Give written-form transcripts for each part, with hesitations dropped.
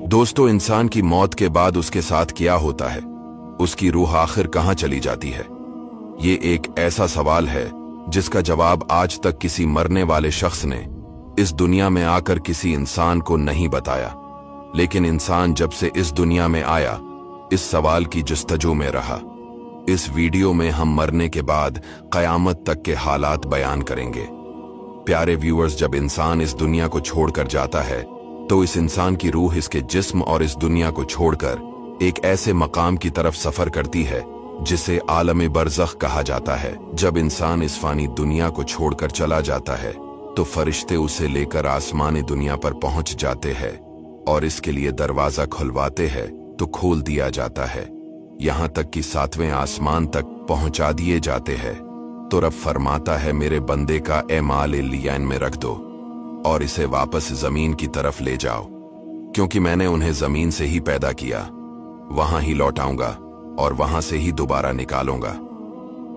दोस्तों, इंसान की मौत के बाद उसके साथ क्या होता है? उसकी रूह आखिर कहां चली जाती है? ये एक ऐसा सवाल है जिसका जवाब आज तक किसी मरने वाले शख्स ने इस दुनिया में आकर किसी इंसान को नहीं बताया। लेकिन इंसान जब से इस दुनिया में आया, इस सवाल की जस्तजू में रहा। इस वीडियो में हम मरने के बाद कयामत तक के हालात बयान करेंगे। प्यारे व्यूअर्स, जब इंसान इस दुनिया को छोड़कर जाता है तो इस इंसान की रूह इसके जिस्म और इस दुनिया को छोड़कर एक ऐसे मकाम की तरफ सफर करती है जिसे आलम बरज़ख कहा जाता है। जब इंसान इस फानी दुनिया को छोड़कर चला जाता है तो फरिश्ते उसे लेकर आसमानी दुनिया पर पहुंच जाते हैं और इसके लिए दरवाजा खुलवाते हैं तो खोल दिया जाता है। यहां तक कि 7वें आसमान तक पहुंचा दिए जाते हैं तो रब फरमाता है, मेरे बंदे का एमाल लियान में रख दो और इसे वापस जमीन की तरफ ले जाओ, क्योंकि मैंने उन्हें जमीन से ही पैदा किया, वहां ही लौटाऊंगा और वहां से ही दोबारा निकालूंगा।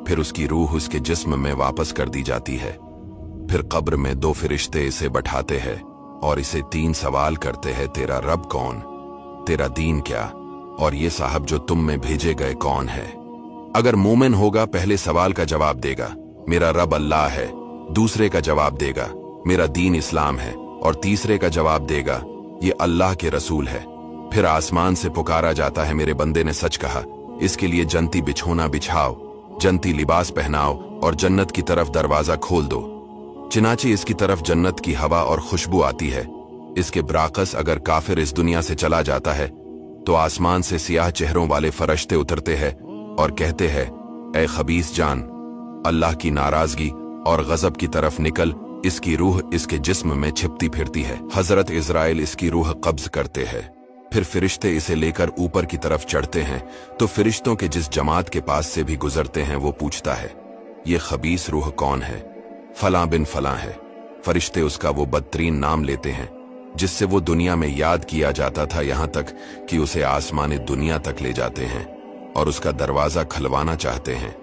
फिर उसकी रूह उसके जिस्म में वापस कर दी जाती है। फिर कब्र में 2 फरिश्ते इसे बैठाते हैं और इसे 3 सवाल करते हैं, तेरा रब कौन, तेरा दीन क्या, और ये साहब जो तुम में भेजे गए कौन है। अगर मोमिन होगा, पहले सवाल का जवाब देगा, मेरा रब अल्लाह है। दूसरे का जवाब देगा, मेरा दीन इस्लाम है। और तीसरे का जवाब देगा, ये अल्लाह के रसूल है। फिर आसमान से पुकारा जाता है, मेरे बंदे ने सच कहा, इसके लिए जन्नती बिछोना बिछाओ, जन्नती लिबास पहनाओ और जन्नत की तरफ दरवाजा खोल दो। चिनाचे इसकी तरफ जन्नत की हवा और खुशबू आती है। इसके बराकस अगर काफिर इस दुनिया से चला जाता है तो आसमान से सियाह चेहरों वाले फरिश्ते उतरते हैं और कहते हैं, ए खबीस जान, अल्लाह की नाराजगी और गजब की तरफ निकल। इसकी रूह इसके जिस्म में छिपती फिरती है। हजरत इजराइल इसकी रूह कब्ज करते हैं। फिर फरिश्ते इसे लेकर ऊपर की तरफ चढ़ते हैं तो फरिश्तों के जिस जमात के पास से भी गुजरते हैं वो पूछता है, ये खबीस रूह कौन है? फलां बिन फलां है। फरिश्ते उसका वो बदतरीन नाम लेते हैं जिससे वो दुनिया में याद किया जाता था, यहां तक कि उसे आसमानी दुनिया तक ले जाते हैं और उसका दरवाजा खुलवाना चाहते हैं,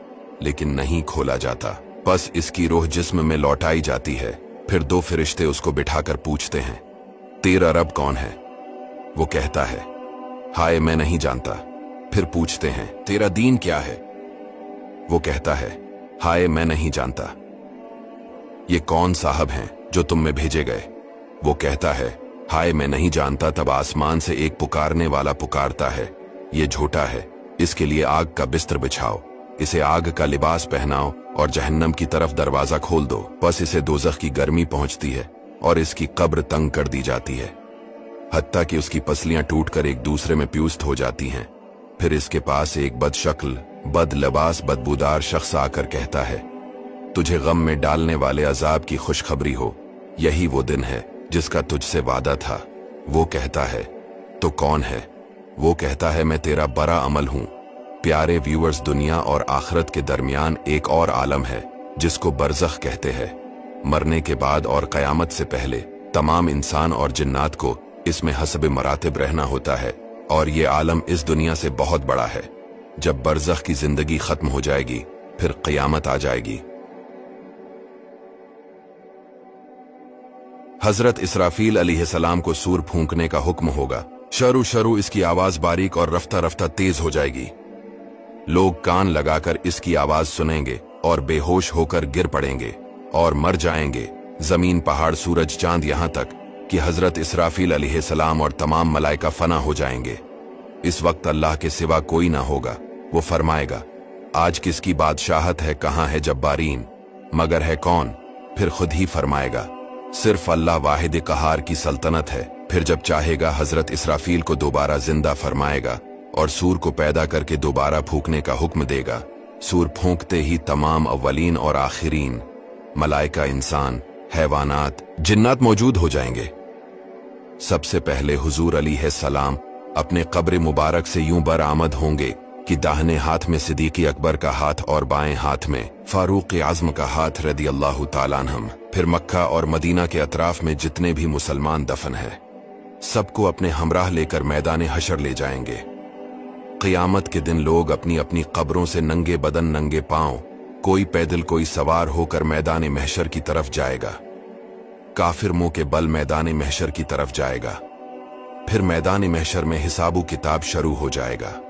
लेकिन नहीं खोला जाता। बस इसकी रूह जिस्म में लौटाई जाती है। फिर 2 फरिश्ते उसको बिठाकर पूछते हैं, तेरा रब कौन है? वो कहता है, हाय मैं नहीं जानता। फिर पूछते हैं, तेरा दीन क्या है? वो कहता है, हाय मैं नहीं जानता। ये कौन साहब हैं जो तुम में भेजे गए? वो कहता है, हाय मैं नहीं जानता। तब आसमान से एक पुकारने वाला पुकारता है, ये झूठा है, इसके लिए आग का बिस्तर बिछाओ, इसे आग का लिबास पहनाओ और जहन्नम की तरफ दरवाजा खोल दो। बस इसे दोज़ख की गर्मी पहुंचती है और इसकी कब्र तंग कर दी जाती है, हत्ता कि उसकी पसलियां टूटकर एक दूसरे में प्यूस्त हो जाती हैं। फिर इसके पास एक बदशक्ल, बद लिबास, बदबूदार शख्स आकर कहता है, तुझे गम में डालने वाले अजाब की खुशखबरी हो, यही वो दिन है जिसका तुझसे वादा था। वो कहता है, तो कौन है? वो कहता है, मैं तेरा बरा अमल हूं। प्यारे व्यूअर्स, दुनिया और आखिरत के दरमियान एक और आलम है जिसको बरज़ख कहते हैं। मरने के बाद और कयामत से पहले तमाम इंसान और जिन्नात को इसमें हसब मरातिब रहना होता है और ये आलम इस दुनिया से बहुत बड़ा है। जब बरज़ख की जिंदगी खत्म हो जाएगी फिर क़यामत आ जाएगी। हजरत इसराफील अलैहिस्सलाम को सूर फूंकने का हुक्म होगा। शरू शरू इसकी आवाज बारीक और रफ्ता रफ्ता तेज हो जाएगी। लोग कान लगाकर इसकी आवाज सुनेंगे और बेहोश होकर गिर पड़ेंगे और मर जाएंगे। जमीन, पहाड़, सूरज, चांद, यहां तक कि हजरत इसराफील अलैहिस्सलाम और तमाम मलाइका फना हो जाएंगे। इस वक्त अल्लाह के सिवा कोई ना होगा। वो फरमाएगा, आज किसकी बादशाहत है, कहां है जब्बारीन, मगर है कौन? फिर खुद ही फरमाएगा, सिर्फ अल्लाह वाहिद कहार की सल्तनत है। फिर जब चाहेगा हजरत इसराफील को दोबारा जिंदा फरमाएगा और सूर को पैदा करके दोबारा फूंकने का हुक्म देगा। सूर फूंकते ही तमाम अव्वलीन और आखिरीन, मलाइका, इंसान, हैवानात, जिन्नात मौजूद हो जाएंगे। सबसे पहले हुजूर अलैहिस्सलाम अपने कब्र मुबारक से यूं बरामद होंगे कि दाहिने हाथ में सिद्दीक़ अकबर का हाथ और बाएं हाथ में फारूक आज़म का हाथ रदियल्लाहु ताला अन्हुम। फिर मक्का और मदीना के अतराफ में जितने भी मुसलमान दफन हैं, सबको अपने हमराह लेकर मैदान हशर ले जाएंगे। क़यामत के दिन लोग अपनी अपनी कब्रों से नंगे बदन, नंगे पांव, कोई पैदल कोई सवार होकर मैदान महशर की तरफ जाएगा। काफिर मुंह के बल मैदान महशर की तरफ जाएगा। फिर मैदान महशर में हिसाबु किताब शुरू हो जाएगा।